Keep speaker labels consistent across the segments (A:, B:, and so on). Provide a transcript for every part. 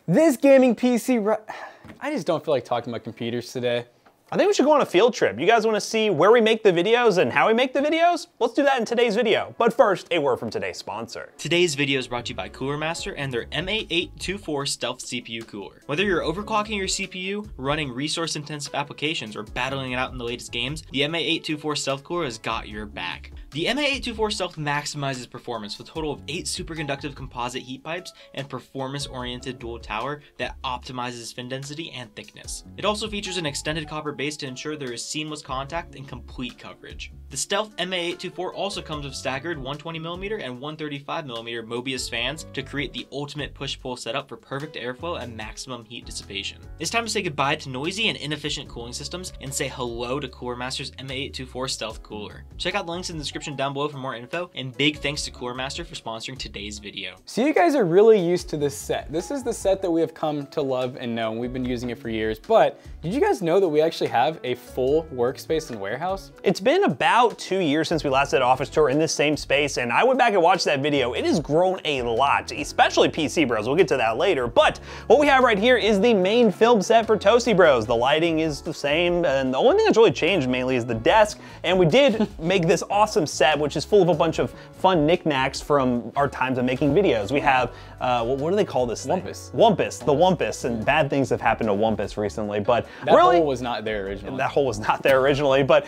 A: This gaming PC, I just don't feel like talking about computers today.
B: I think we should go on a field trip. You guys want to see where we make the videos and how we make the videos? Let's do that in today's video. But first, a word from today's sponsor.
C: Today's video is brought to you by Cooler Master and their M8824 Stealth CPU cooler. Whether you're overclocking your CPU, running resource-intensive applications, or battling it out in the latest games, the M8824 Stealth cooler has got your back. The M8824 Stealth maximizes performance with a total of 8 superconductive composite heat pipes and performance-oriented dual tower that optimizes fin density and thickness. It also features an extended copper base to ensure there is seamless contact and complete coverage. The Stealth M8824 also comes with staggered 120mm and 135mm Mobius fans to create the ultimate push-pull setup for perfect airflow and maximum heat dissipation. It's time to say goodbye to noisy and inefficient cooling systems and say hello to Cooler Master's M8824 Stealth cooler. Check out the links in the description down below for more info, and big thanks to Cooler Master for sponsoring today's video.
A: So you guys are really used to this set. This is the set that we have come to love and know, and we've been using it for years, but did you guys know that we actually have a full workspace and warehouse?
B: It's been about 2 years since we last did an office tour in this same space, and I went back and watched that video. It has grown a lot, especially PCBros. We'll get to that later, but what we have right here is the main film set for ToastyBros. The lighting is the same, and the only thing that's really changed mainly is the desk, and we did make this awesome set, which is full of a bunch of fun knickknacks from our times of making videos. We have, what do they call this thing?
A: Wumpus.
B: Wumpus, the Wumpus, and bad things have happened to Wumpus recently, but
A: that
B: really,
A: hole was not there originally.
B: That hole was not there originally, but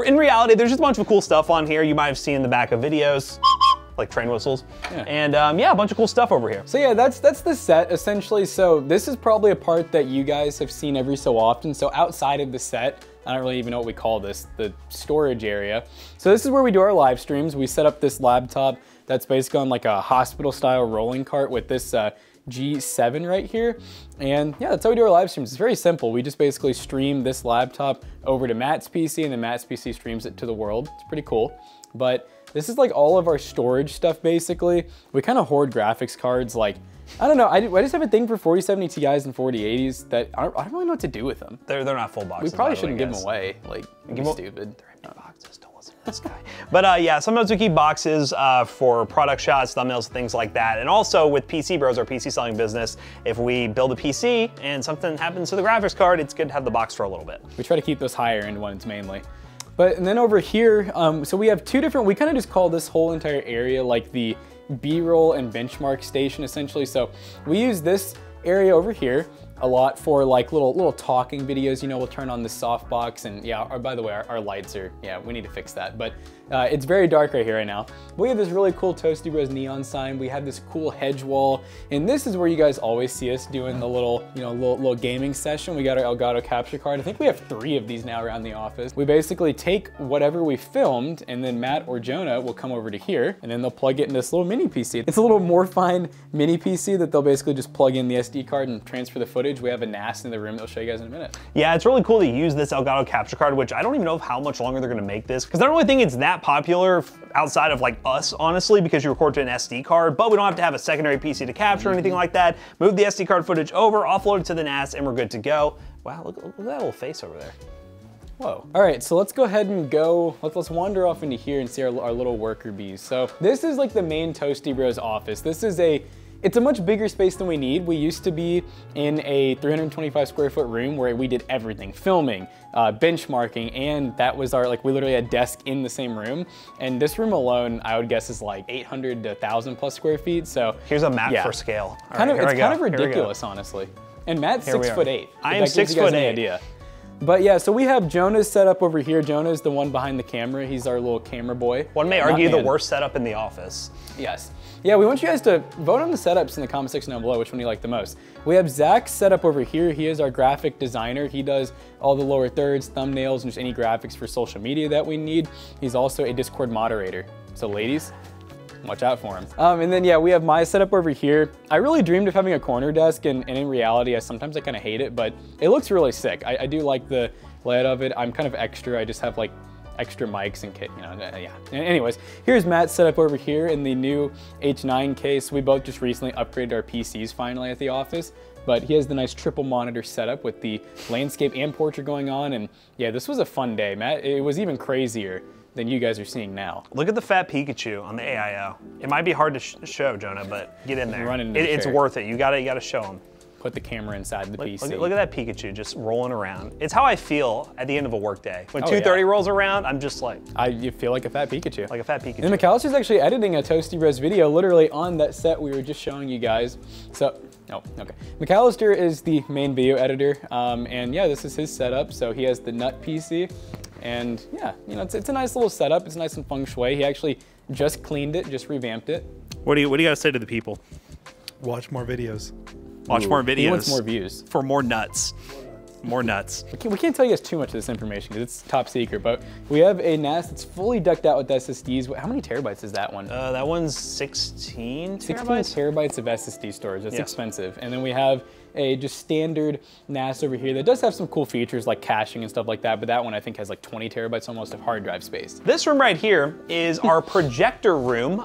B: in reality, there's just a bunch of cool stuff on here. You might have seen in the back of videos, like train whistles, and yeah, a bunch of cool stuff over here.
A: So yeah, that's the set essentially. So this is probably a part that you guys have seen every so often. So outside of the set, I don't really even know what we call this, the storage area. So this is where we do our live streams. We set up this laptop that's basically on like a hospital style rolling cart with this G7 right here. And yeah, that's how we do our live streams. It's very simple. We just basically stream this laptop over to Matt's PC, and then Matt's PC streams it to the world. It's pretty cool. But this is like all of our storage stuff basically. We kind of hoard graphics cards. Like, I don't know, I just have a thing for 4070 Ti's and 4080s that I don't really know what to do with them.
B: They're not full boxes.
A: We probably shouldn't give them away. Like,
B: give
A: stupid.
B: They're empty boxes. Don't listen to this guy. But yeah, sometimes we keep boxes for product shots, thumbnails, things like that. And also with PCBros, our PC selling business, if we build a PC and something happens to the graphics card, it's good to have the box for a little bit.
A: We try to keep those higher end ones mainly. But and then over here, so we have two different, we kind of just call this whole entire area like the B-roll and benchmark station essentially. So we use this area over here a lot for like little talking videos. You know, we'll turn on the softbox, and yeah, by the way, our lights are, yeah, we need to fix that. But it's very dark right here right now. We have this really cool ToastyBros neon sign. We have this cool hedge wall, and this is where you guys always see us doing the little, you know, little gaming session. We got our Elgato capture card. I think we have 3 of these now around the office. We basically take whatever we filmed, and then Matt or Jonah will come over to here, and then they'll plug it in this little mini PC. It's a little Morphine mini PC that they'll basically just plug in the SD card and transfer the footage. We have a NAS in the room that I'll show you guys in a minute.
B: Yeah, it's really cool to use this Elgato capture card, which I don't even know how much longer they're gonna make this, because I don't really think it's that popular outside of like us, honestly, because you record to an SD card, but we don't have to have a secondary PC to capture or anything like that. Move the SD card footage over, offload it to the NAS, and we're good to go. Wow, look at that little face over there.
A: Whoa. All right, so let's go ahead and go, let's wander off into here and see our little worker bees. So this is like the main ToastyBros office. It's a much bigger space than we need. We used to be in a 325 square foot room where we did everything, filming, benchmarking, and that was our, like, we literally had a desk in the same room. And this room alone, I would guess, is like 800 to 1,000 plus square feet. So
B: here's a map for scale.
A: It's kind of ridiculous, honestly. And Matt's 6'8".
B: I am 6'8".
A: Idea. But yeah, so we have Jonah's setup over here. Jonah's the one behind the camera. He's our little camera boy.
B: One may argue the worst setup in the office.
A: Yes. Yeah, we want you guys to vote on the setups in the comment section down below, which one you like the most. We have Zach's setup over here. He is our graphic designer. He does all the lower thirds, thumbnails, and just any graphics for social media that we need. He's also a Discord moderator. So ladies, watch out for him. And then yeah, we have my setup over here. I really dreamed of having a corner desk, and in reality, sometimes I kind of hate it, but it looks really sick. I do like the layout of it. I'm kind of extra. I just have like extra mics and kit, you know, yeah. Anyways, here's Matt's setup over here in the new H9 case. We both just recently upgraded our PCs finally at the office, but he has the nice triple monitor setup with the landscape and portrait going on. And yeah, this was a fun day, Matt. It was even crazier than you guys are seeing now.
B: Look at the fat Pikachu on the AIO. It might be hard to show, Jonah, but get in there.
A: Run into
B: it's worth it. You gotta show him.
A: put the camera inside the PC.
B: Look at that Pikachu just rolling around. It's how I feel at the end of a work day. When 2:30
A: yeah.
B: rolls around, I'm just like...
A: You feel like a fat Pikachu.
B: Like a fat Pikachu.
A: And McAllister's actually editing a ToastyBros video literally on that set we were just showing you guys. So, oh, okay. McAllister is the main video editor, and yeah, this is his setup. So he has the nut PC, and yeah, you know, it's a nice little setup. It's nice and feng shui. He actually just cleaned it, just revamped it.
B: What do you got to say to the people?
D: Watch more videos.
B: Watch more videos.
A: He wants more views.
B: For more nuts. More nuts.
A: We can't tell you guys too much of this information because it's top secret, but we have a NAS that's fully decked out with SSDs. How many terabytes is that one?
B: That one's 16 terabytes?
A: 16 terabytes of SSD storage. That's expensive. And then we have a just standard NAS over here that does have some cool features like caching and stuff like that, but that one I think has like 20 terabytes almost of hard drive space.
B: This room right here is our projector room,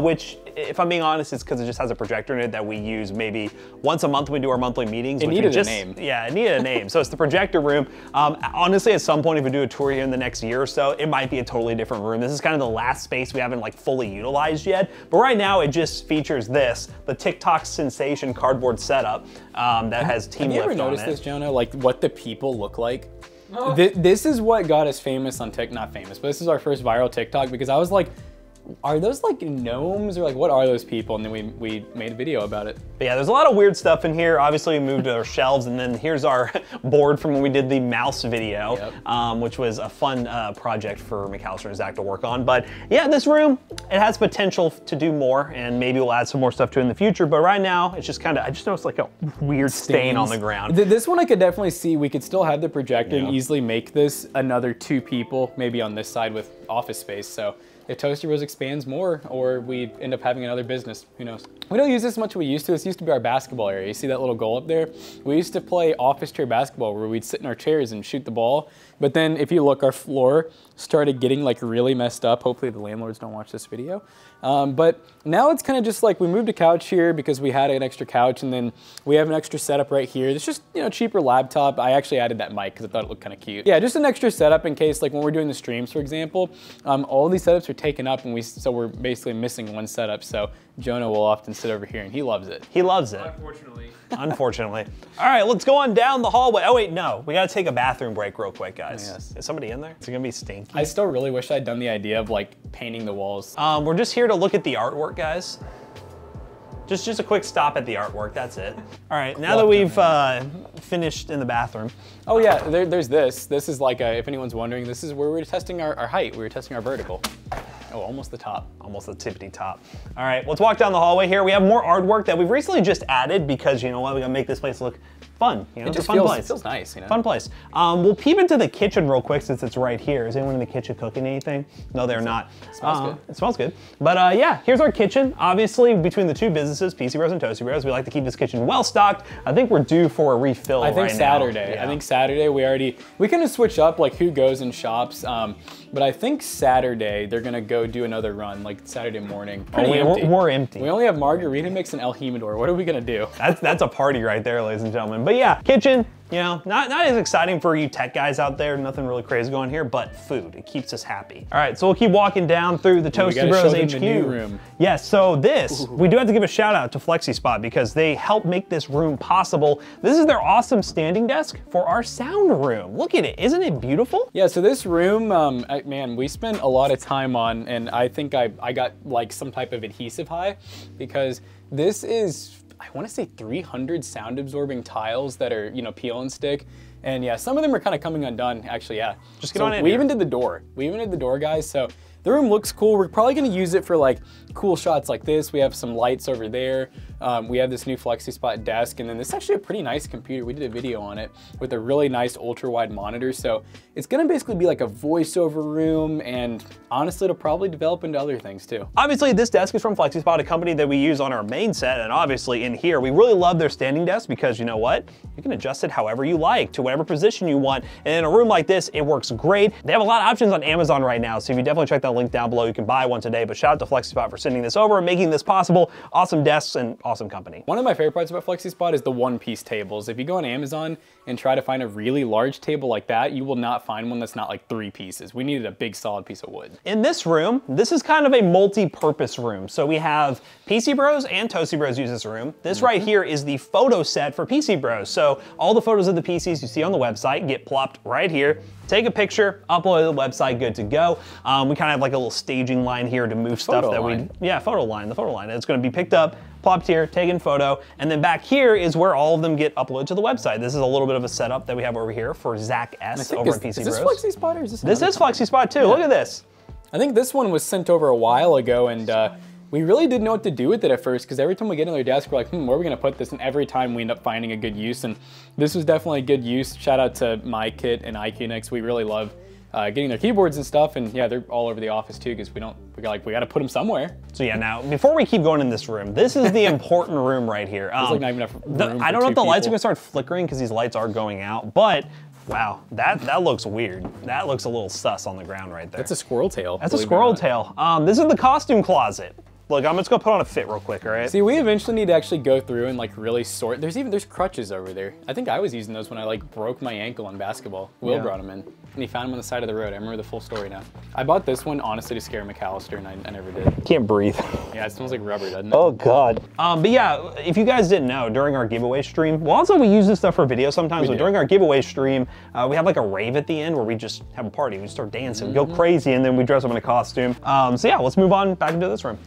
B: which, if I'm being honest, it's because it just has a projector in it that we use maybe once a month when we do our monthly meetings.
A: It needed a name.
B: Yeah, it needed a name. So it's the projector room. Honestly, at some point, if we do a tour here in the next year or so, it might be a totally different room. This is kind of the last space we haven't like fully utilized yet. But right now, it just features this, the TikTok sensation cardboard setup that has Team Lift on it.
A: Have you ever noticed this, Jonah? Like what the people look like? Oh. This is what got us famous on TikTok. Not famous, but this is our first viral TikTok because I was like, are those like gnomes or like what are those people? And then we made a video about it.
B: But yeah, there's a lot of weird stuff in here. Obviously we moved our shelves, and then here's our board from when we did the mouse video, which was a fun project for McAllister and Zach to work on. But yeah, this room, it has potential to do more, and maybe we'll add some more stuff to it in the future. But right now, it's just kind of, I just noticed like a weird stain on the ground.
A: This one I could definitely see. We could still have the projector and easily make this another 2 people, maybe on this side with office space. So if ToastyBros expands more, or we end up having another business, who knows? We don't use this much as we used to. This used to be our basketball area. You see that little goal up there? We used to play office chair basketball where we'd sit in our chairs and shoot the ball. But then if you look, our floor started getting like really messed up. Hopefully the landlords don't watch this video. But now it's kind of just like we moved a couch here because we had an extra couch, and then we have an extra setup right here. It's just, you know, cheaper laptop. I actually added that mic because I thought it looked kind of cute. Yeah, just an extra setup in case like when we're doing the streams, for example, all these setups are taken up, and so we're basically missing one setup. So Jonah will often sit over here and he loves it.
B: He loves it.
C: Unfortunately.
B: Unfortunately. All right, let's go on down the hallway. Oh wait, no, we gotta take a bathroom break real quick, guys.
A: Yes.
B: Is somebody in there? Is it gonna be stinky?
A: I still really wish I'd done the idea of like painting the walls.
B: We're just here to look at the artwork, guys. Just a quick stop at the artwork, that's it. All right, now that we've finished in the bathroom.
A: Oh yeah, there's this. This is like, if anyone's wondering, this is where we were testing our height. We were testing our vertical. Oh, almost the top.
B: Almost the tippity top. All right, let's walk down the hallway here. We have more artwork that we've recently just added because, you know what, we gotta make this place look fun. You know,
A: It just
B: it's a fun place.
A: feels nice, you know?
B: Fun place. We'll peep into the kitchen real quick since it's right here. Is anyone in the kitchen cooking anything? No, they're not.
A: It smells good.
B: It smells good. But yeah, here's our kitchen. Obviously, between the two businesses, PCBros and ToastyBros, we like to keep this kitchen well stocked. I think we're due for a refill right now.
A: I think Saturday.
B: Yeah.
A: I think Saturday we kind of switch up like who goes and shops. But I think Saturday they're gonna go do another run, like Saturday morning.
B: We're empty.
A: We only have Margarita Mix and El Jimador. What are we gonna do?
B: That's a party right there, ladies and gentlemen. But yeah, kitchen, you know, not as exciting for you tech guys out there. Nothing really crazy going here, but food. It keeps us happy. All right, so we'll keep walking down through the ToastyBros HQ.
A: The new room.
B: Yes, so this, we do have to give a shout out to FlexiSpot because they helped make this room possible. This is their awesome standing desk for our sound room. Look at it, isn't it beautiful?
A: Yeah, so this room, man, we spent a lot of time on, and I think I got like some type of adhesive high because this is, I want to say 300 sound absorbing tiles that are, you know, peel and stick. And yeah, some of them are kind of coming undone, actually, yeah.
B: Just get on in
A: We
B: here.
A: even did the door. We even did the door, guys. So the room looks cool. We're probably gonna use it for like cool shots like this. We have some lights over there. We have this new FlexiSpot desk, and then this is actually a pretty nice computer. We did a video on it with a really nice ultra wide monitor. So it's gonna basically be like a voiceover room, and honestly, it'll probably develop into other things too.
B: Obviously, this desk is from FlexiSpot, a company that we use on our main set, and obviously in here, we really love their standing desk because you know what? You can adjust it however you like, to whatever position you want. And in a room like this, it works great. They have a lot of options on Amazon right now, so if you definitely check that link down below, you can buy one today. But shout out to FlexiSpot for sending this over and making this possible. Awesome desks and awesome company.
A: One of my favorite parts about FlexiSpot is the one-piece tables. If you go on Amazon and try to find a really large table like that, you will not find one that's not like 3 pieces. We needed a big solid piece of wood.
B: In this room, this is kind of a multi-purpose room. So we have PCBros and ToastyBros use this room. This right here is the photo set for PCBros. So all the photos of the PCs you see on the website get plopped right here. Take a picture, upload to the website, good to go. We kind of have like a little staging line here to move stuff that the photo line. It's gonna be picked up, plopped here, taken photo, and then back here is where all of them get uploaded to the website. This is a little bit of a setup that we have over here for Zach S over at PCBros.
A: Is this FlexiSpot or is this?
B: This is FlexiSpot too, look at this.
A: I think this one was sent over a while ago, and we really didn't know what to do with it at first, because every time we get in their desk, we're like, where are we gonna put this? And every time we end up finding a good use, and this was definitely a good use. Shout out to MyKit and iQnix. We really love getting their keyboards and stuff, and yeah, they're all over the office too, because we gotta put them somewhere.
B: So yeah, now, before we keep going in this room, this is the important room right here.
A: There's like not even enough room
B: I don't know if the lights are gonna start flickering because these lights are going out, but wow, that looks weird. That looks a little sus on the ground right there.
A: That's a squirrel tail.
B: That's a squirrel tail. This is the costume closet. Look, I'm just gonna put on a fit real quick, all right?
A: See, we eventually need to actually go through and like really sort. There's crutches over there. I think I was using those when I like broke my ankle on basketball. Will brought them in, and he found them on the side of the road. I remember the full story now. I bought this one honestly to scare McAllister, and I never did.
B: Can't breathe.
A: Yeah, it smells like rubber, doesn't it?
B: Oh God. But yeah, if you guys didn't know, during our giveaway stream, well, also we use this stuff for video sometimes, but during our giveaway stream, we have like a rave at the end where we just have a party. We just start dancing, go crazy, and then we dress up in a costume. So yeah, let's move on back into this room.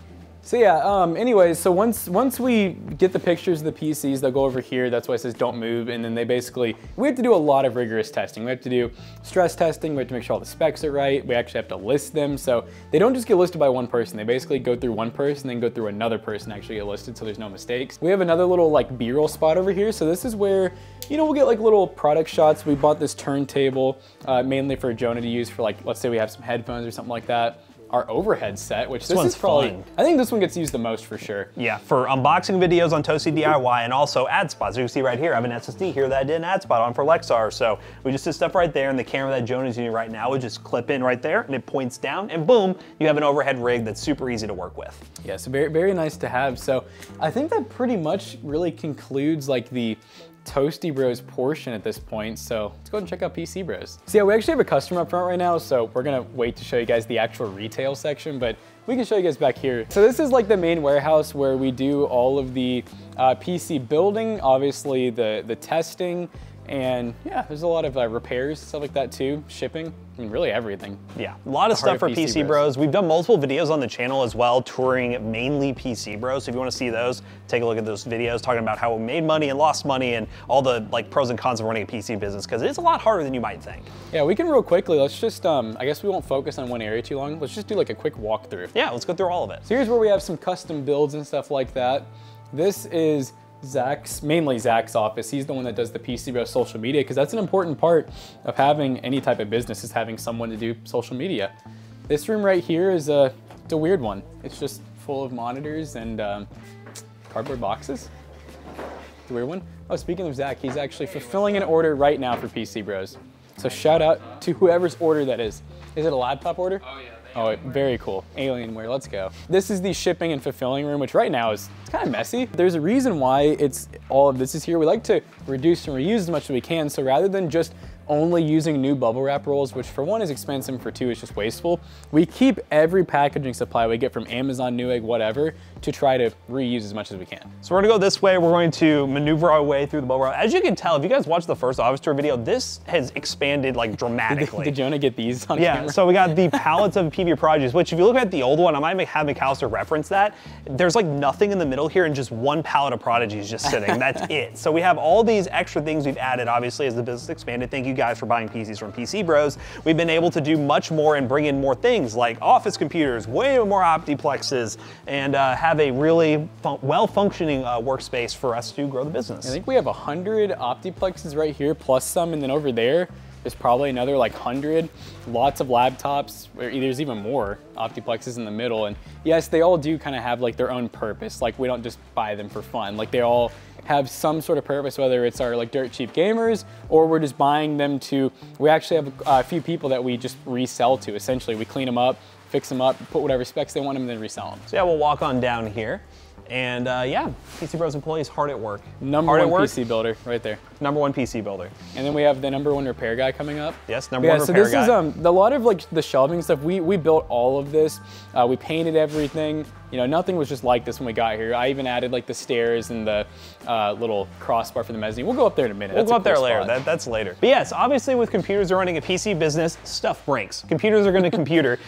A: So yeah, anyways, so once we get the pictures of the PCs, they'll go over here. That's why it says don't move. And then we have to do a lot of rigorous testing. We have to do stress testing. We have to make sure all the specs are right. We actually have to list them. So they don't just get listed by one person. They basically go through one person, then go through another person, actually get listed, so there's no mistakes. We have another little like B-roll spot over here. So this is where, you know, we'll get like little product shots. We bought this turntable mainly for Jonah to use for like, let's say we have some headphones or something like that. Our overhead set, which this is probably fun. I think this one gets used the most for sure.
B: Yeah, for unboxing videos on Toasty DIY and also ad spots. As you can see right here, I have an SSD here that I did an ad spot on for Lexar. So we just did stuff right there, and the camera that Jonah's using right now would just clip in right there, and it points down, and boom, you have an overhead rig that's super easy to work with.
A: Yeah, so very, very nice to have. So I think that pretty much really concludes like the ToastyBros portion at this point, so let's go ahead and check out PCBros. So yeah, we actually have a customer up front right now, so we're gonna wait to show you guys the actual retail section, but we can show you guys back here. So this is like the main warehouse where we do all of the PC building, obviously the testing, and yeah, there's a lot of repairs, stuff like that too, shipping. I mean, really everything.
B: Yeah, a lot of stuff for PCBros. We've done multiple videos on the channel as well, touring mainly PCBros. So if you want to see those, take a look at those videos, talking about how we made money and lost money and all the like pros and cons of running a PC business, because it's a lot harder than you might think.
A: Yeah, we can real quickly, let's just, I guess we won't focus on one area too long. Let's just do like a quick walkthrough.
B: Yeah, let's go through all of it.
A: So here's where we have some custom builds and stuff like that. This is mainly Zach's office. He's the one that does the PCBros social media, because that's an important part of having any type of business, is having someone to do social media. This room right here is it's a weird one. It's just full of monitors and cardboard boxes. It's a weird one. Oh, speaking of Zach, he's actually fulfilling an order right now for PCBros. So shout out to whoever's order that is. Is it a laptop order? Oh yeah. Oh, very cool. Alienware, let's go. This is the shipping and fulfilling room, which right now it's kind of messy. There's a reason why all of this is here. We like to reduce and reuse as much as we can. So rather than just only using new bubble wrap rolls, which for one is expensive, for two is just wasteful, we keep every packaging supply we get from Amazon, Newegg, whatever, to try to reuse as much as we can.
B: So we're gonna go this way. We're going to maneuver our way through the bubble wrap. As you can tell, if you guys watched the first office tour video, this has expanded like dramatically.
A: Did Jonah get these on camera?
B: So we got the pallets of PV projects, which if you look at the old one, I might have McAllister reference that. There's like nothing in the middle here and just one pallet of prodigies just sitting. That's it. So we have all these extra things we've added, obviously, as the business expanded. Thank you guys for buying PCs from PCBros. We've been able to do much more and bring in more things like office computers, way more optiplexes, and have a really well-functioning workspace for us to grow the business.
A: I think we have 100 optiplexes right here, plus some, and then over there, there's probably another like 100, lots of laptops, there's even more optiplexes in the middle. And yes, they all do kind of have like their own purpose. Like we don't just buy them for fun. Like they all have some sort of purpose, whether it's our like dirt cheap gamers, or we're just buying them to, we actually have a few people that we just resell to. Essentially, we clean them up, fix them up, put whatever specs they want them, and then resell them.
B: So yeah, we'll walk on down here. And yeah, ToastyBros employees hard at work.
A: Number one PC builder right there.
B: Number one PC builder.
A: And then we have the number one repair guy coming up.
B: Yes, number one repair guy.
A: So this is a lot of like the shelving stuff. We built all of this. We painted everything. You know, nothing was just like this when we got here. I even added like the stairs and the little crossbar for the mezzanine. We'll go up there in a minute.
B: We'll go up there later. That's later. But yes, obviously with computers, running a PC business, stuff breaks. Computers are going to computer.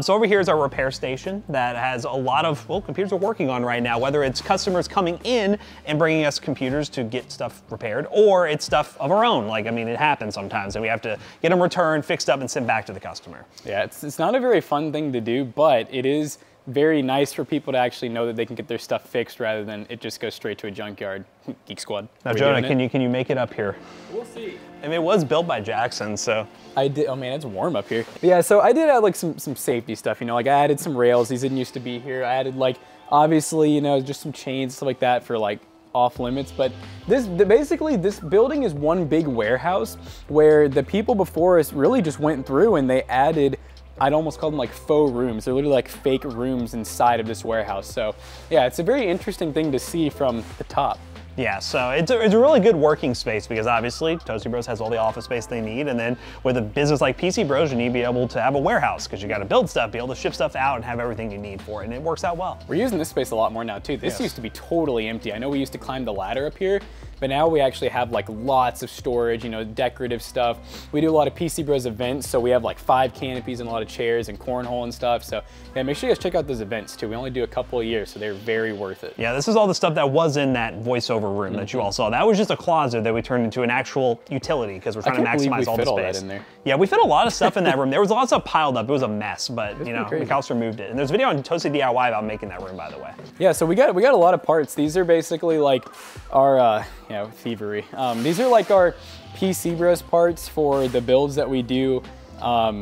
B: So over here is our repair station that has a lot of, well, computers we're working on right now, whether it's customers coming in and bringing us computers to get stuff repaired, or it's stuff of our own. Like, I mean, it happens sometimes and we have to get them returned, fixed up, and sent back to the customer. Yeah,
A: it's not a very fun thing to do, but it is very nice for people to actually know that they can get their stuff fixed rather than it just goes straight to a junkyard. Geek Squad.
B: Now, Jonah, can you make it up here?
A: We'll see.
B: I mean, it was built by Jackson, so.
A: I did, oh man, it's warm up here. But yeah, so I did add like some safety stuff, you know, like I added some rails, these didn't used to be here. I added like, obviously, you know, just some chains, stuff like that for like off limits. But basically this building is one big warehouse where the people before us really just went through and they added, I'd almost call them like faux rooms. They're literally like fake rooms inside of this warehouse. So yeah, it's a very interesting thing to see from the top.
B: Yeah, so it's a really good working space because obviously ToastyBros has all the office space they need, and then with a business like PCBros, you need to be able to have a warehouse because you got to build stuff, be able to ship stuff out, and have everything you need for it, and it works out well.
A: We're using this space a lot more now too. This used to be totally empty. I know we used to climb the ladder up here, but now we actually have like lots of storage, you know, decorative stuff. We do a lot of PCBros events, so we have like 5 canopies and a lot of chairs and cornhole and stuff. So yeah, make sure you guys check out those events too. We only do a couple a year, so they're very worth it.
B: Yeah, this is all the stuff that was in that voiceover room that you all saw. That was just a closet that we turned into an actual utility because we're trying to maximize all the space.
A: In there.
B: Yeah, we fit a lot of stuff in that room. There was a lot of stuff piled up. It was a mess, but you know, McAllister moved it. And there's a video on Toasty DIY about making that room, by the way.
A: Yeah, so we got a lot of parts. These are basically like our, you know, thievery. These are like our PCBros parts for the builds that we do. What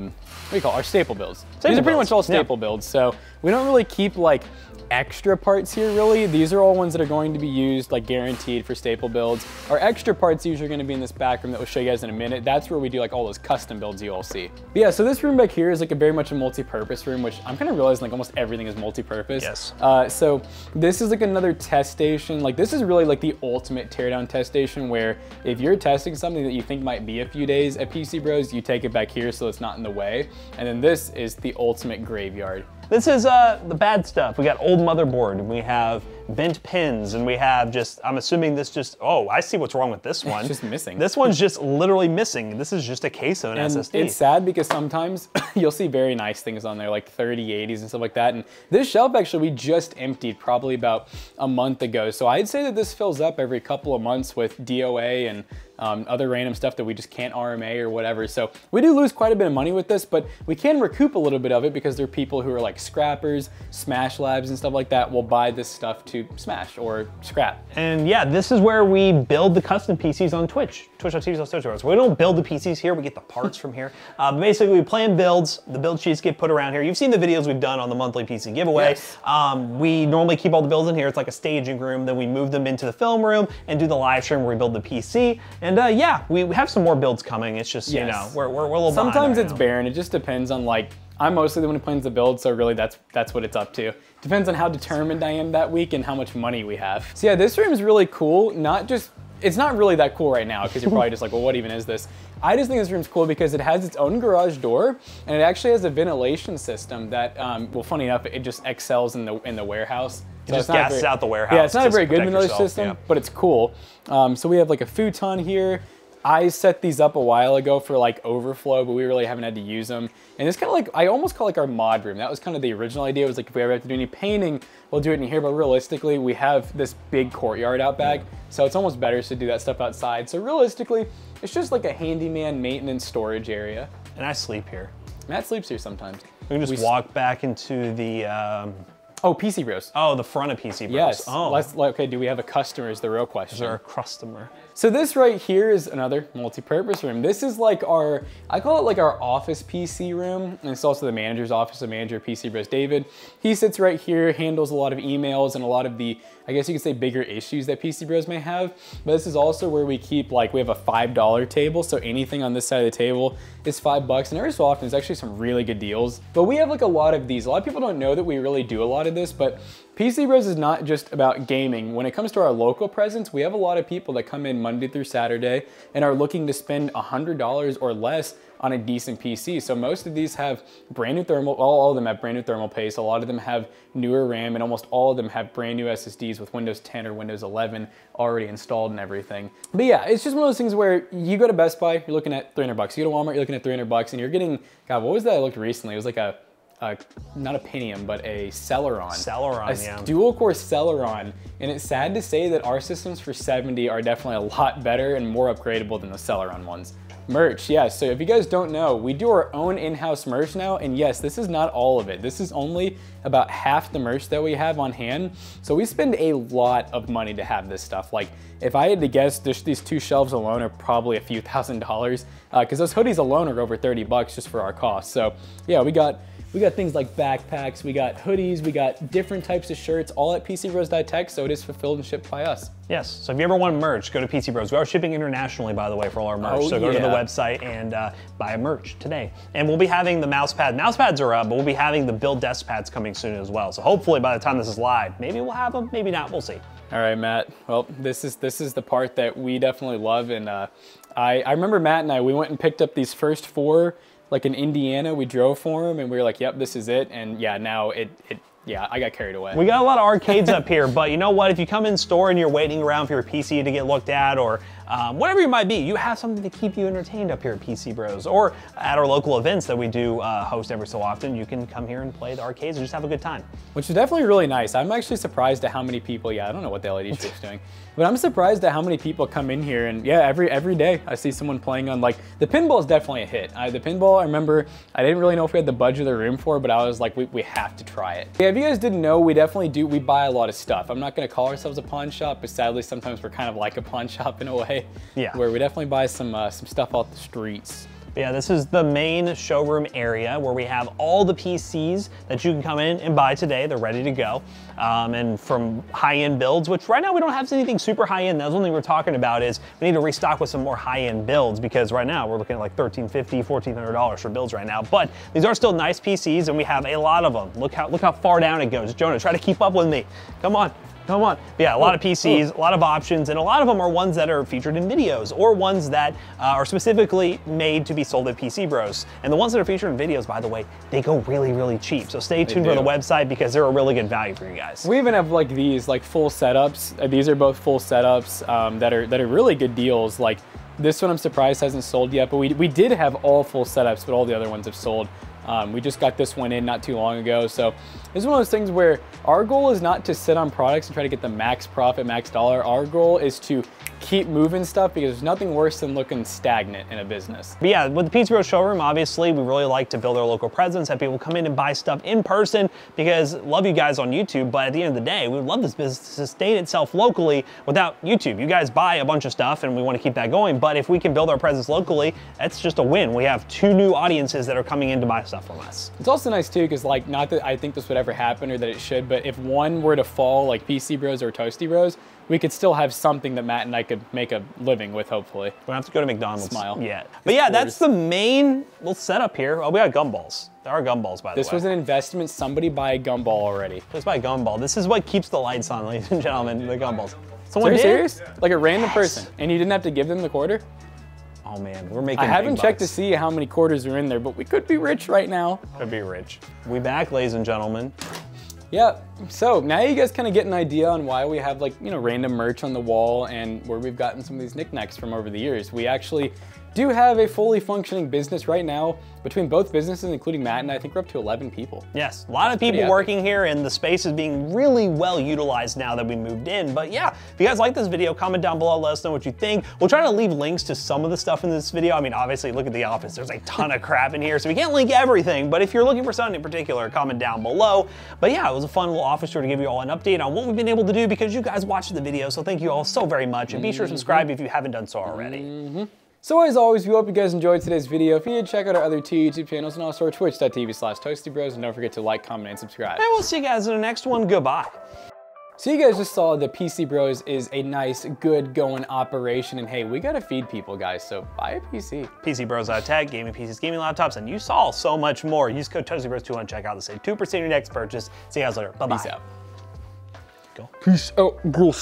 A: do you call it? Our staple builds. These are pretty much all staple builds. So we don't really keep like extra parts here really. These are all ones that are going to be used like guaranteed for staple builds. Our extra parts usually are going to be in this back room that we'll show you guys in a minute. That's where we do like all those custom builds you all see. But yeah, so this room back here is like a very much a multi-purpose room, which I'm kind of realizing like almost everything is multi-purpose.
B: Yes.
A: So this is like another test station. Like this is really like the ultimate teardown test station where if you're testing something that you think might be a few days at PCBros, you take it back here so it's not in the way. And then this is the ultimate graveyard.
B: This is the bad stuff. We got old motherboard, and we have bent pins, and we have just, I'm assuming this just, oh, I see what's wrong with this one.
A: It's just missing.
B: This one's just literally missing. This is just a queso and SSD.
A: It's sad because sometimes you'll see very nice things on there, like 3080s and stuff like that. And this shelf actually we just emptied probably about a month ago. So I'd say that this fills up every couple of months with DOA and other random stuff that we just can't RMA or whatever. So we do lose quite a bit of money with this, but we can recoup a little bit of it because there are people who are like scrappers, Smash Labs and stuff like that will buy this stuff to smash or scrap.
B: And yeah, this is where we build the custom PCs on Twitch. Twitch.tv/ToastyBros. We don't build the PCs here, we get the parts from here. Basically, we plan builds, the build sheets get put around here. You've seen the videos we've done on the monthly PC giveaway.
A: Yes.
B: We normally keep all the builds in here. It's like a staging room. Then we move them into the film room and do the live stream where we build the PC. And yeah, we have some more builds coming. It's just, you know, we're a little behind
A: Sometimes
B: right
A: it's
B: now.
A: barren. It just depends on like, I'm mostly the one who plans the build, so really that's what it's up to. Depends on how determined I am that week and how much money we have. So yeah, this room is really cool. It's not really that cool right now because you're probably just like, well, what even is this? I just think this room's cool because it has its own garage door and it actually has a ventilation system that, well, funny enough, it just excels in the warehouse.
B: It just gasses out the warehouse.
A: Yeah, it's not a very good ventilation system, but it's cool. So we have like a futon here. I set these up a while ago for like overflow, but we really haven't had to use them. And it's kind of like, I almost call it like our mod room. That was kind of the original idea. It was like, if we ever have to do any painting, we'll do it in here. But realistically, we have this big courtyard out back. So it's almost better to do that stuff outside. So realistically, it's just like a handyman maintenance storage area.
B: And I sleep here.
A: Matt sleeps here sometimes.
B: We can just walk back into the...
A: oh, PCBros.
B: Oh, the front of PCBros.
A: Yes.
B: Oh.
A: Okay, do we have a customer is the real question.
B: Is there a customer?
A: So this right here is another multi-purpose room. This is like our, I call it like our office PC room. And it's also the manager's office, the manager of PCBros, David. He sits right here, handles a lot of emails and a lot of the, I guess you could say, bigger issues that PCBros may have. But this is also where we keep, like, we have a $5 table. So anything on this side of the table is $5. And every so often, there's actually some really good deals. But we have like a lot of these. A lot of people don't know that we really do a lot of of this, but PCBros is not just about gaming. When it comes to our local presence, we have a lot of people that come in Monday through Saturday and are looking to spend $100 or less on a decent PC. So most of these have brand new thermal, all of them have brand new thermal paste. A lot of them have newer RAM, and almost all of them have brand new SSDs with Windows 10 or Windows 11 already installed and everything. But yeah, it's just one of those things where you go to Best Buy, you're looking at 300 bucks. You go to Walmart, you're looking at 300 bucks, and you're getting, God, what was that I looked recently? It was like not a Pentium, but a Celeron.
B: Celeron, yeah.
A: Dual core Celeron. And it's sad to say that our systems for 70 are definitely a lot better and more upgradable than the Celeron ones. Merch, yes. So if you guys don't know, we do our own in-house merch now, and yes, this is not all of it. This is only about half the merch that we have on hand. So we spend a lot of money to have this stuff. Like, if I had to guess, these 2 shelves alone are probably a few $1,000s, because those hoodies alone are over 30 bucks just for our costs. So yeah, we got things like backpacks, we got hoodies, we got different types of shirts, all at PCBros.tech, so it is fulfilled and shipped by us.
B: Yes, so if you ever want merch, go to PC Bros. We are shipping internationally, by the way, for all our merch. So go to the website and buy a merch today. And we'll be having the mouse pad. Mouse pads are up, but we'll be having the build desk pads coming soon as well. So hopefully by the time this is live, maybe we'll have them, maybe not, we'll see.
A: All right, Matt. Well, this is the part that we definitely love. And I remember Matt and we went and picked up these first 4, like in Indiana. We drove for them and we were like, yep, this is it. And yeah, now yeah, I got carried away.
B: We got a lot of arcades up here, but you know what? If you come in store and you're waiting around for your PC to get looked at, or whatever it might be, you have something to keep you entertained up here at PC Bros. Or at our local events that we do host every so often, you can come here and play the arcades and just have a good time.
A: Which is definitely really nice. I'm actually surprised at how many people, I don't know what the LED strip's doing, but I'm surprised at how many people come in here, and yeah, every day I see someone playing on, like, the pinball is definitely a hit. The pinball, I remember, I didn't really know if we had the budget of the room for it, but I was like, we have to try it. Yeah, if you guys didn't know, we definitely do, we buy a lot of stuff. I'm not gonna call ourselves a pawn shop, but sadly sometimes we're kind of like a pawn shop in a way.
B: Yeah.
A: Where we definitely buy some stuff off the streets.
B: Yeah, this is the main showroom area where we have all the PCs that you can come in and buy today. They're ready to go. And from high-end builds, which right now we don't have anything super high-end. That's one thing we're talking about is we need to restock with some more high-end builds, because right now we're looking at like $1,350, $1,400 for builds right now. But these are still nice PCs and we have a lot of them. Look how far down it goes. Jonah, try to keep up with me. Come on. Come on. Yeah, a lot of PCs, a lot of options, and a lot of them are ones that are featured in videos or ones that are specifically made to be sold at PC Bros. And the ones that are featured in videos, by the way, they go really, really cheap. So stay tuned for the website because they're a really good value for you guys.
A: We even have like these like full setups. These are both full setups that are really good deals. Like this one I'm surprised hasn't sold yet, but we did have all full setups, but all the other ones have sold. We just got this one in not too long ago. So this is one of those things where our goal is not to sit on products and try to get the max profit, max dollar. Our goal is to keep moving stuff, because there's nothing worse than looking stagnant in a business.
B: But yeah, with the PC Bros showroom, obviously, we really like to build our local presence, have people come in and buy stuff in person, because love you guys on YouTube, but at the end of the day, we would love this business to sustain itself locally without YouTube. You guys buy a bunch of stuff and we want to keep that going, but if we can build our presence locally, that's just a win. We have 2 new audiences that are coming in to buy stuff from us.
A: It's also nice too, because like, not that I think this would ever happen or that it should, but if one were to fall, like PC Bros or Toasty Bros, we could still have something that Matt and I could make a living with, hopefully.
B: We don't have to go to McDonald's
A: Smile.
B: yet. But yeah, that's the main little setup here. Oh, we got gumballs. There are gumballs, by the way.
A: This was an investment. Somebody buy a gumball already.
B: Let's buy a gumball. This is what keeps the lights on, ladies and gentlemen, the gumballs. Someone
A: Are you
B: did?
A: serious? Like a random person, and you didn't have to give them the quarter?
B: Oh man, we're making
A: I haven't
B: big
A: checked to
B: bucks.
A: see how many quarters are in there, but we could be rich right now.
B: Could be rich. We back, ladies and gentlemen.
A: Yeah, so now you guys kind of get an idea on why we have like, you know, random merch on the wall and where we've gotten some of these knickknacks from over the years. We actually do have a fully functioning business right now. Between both businesses, including Matt and I think we're up to 11 people.
B: Yes, a lot of people working here, and the space is being really well utilized now that we moved in. But yeah, if you guys like this video, comment down below, let us know what you think. We'll try to leave links to some of the stuff in this video. I mean, obviously, look at the office. There's a ton of crap in here, so we can't link everything. But if you're looking for something in particular, comment down below. But yeah, it was a fun little office tour to give you all an update on what we've been able to do, because you guys watched the video. So thank you all so very much, and be sure to subscribe if you haven't done so already.
A: So as always, we hope you guys enjoyed today's video. If you did, check out our other 2 YouTube channels and also our twitch.tv/ToastyBros, and don't forget to like, comment, and subscribe.
B: And we'll see you guys in the next one. Goodbye.
A: So you guys just saw the PC Bros is a nice, good going operation, and hey, we gotta feed people, guys, so buy a PC.
B: PCBros.tech, gaming PCs, gaming laptops, and you saw so much more. Use code ToastyBros2 to check out to save 2% on your next purchase. See you guys later. Bye-bye.
A: Peace out.
B: Go.
A: Peace out, girl.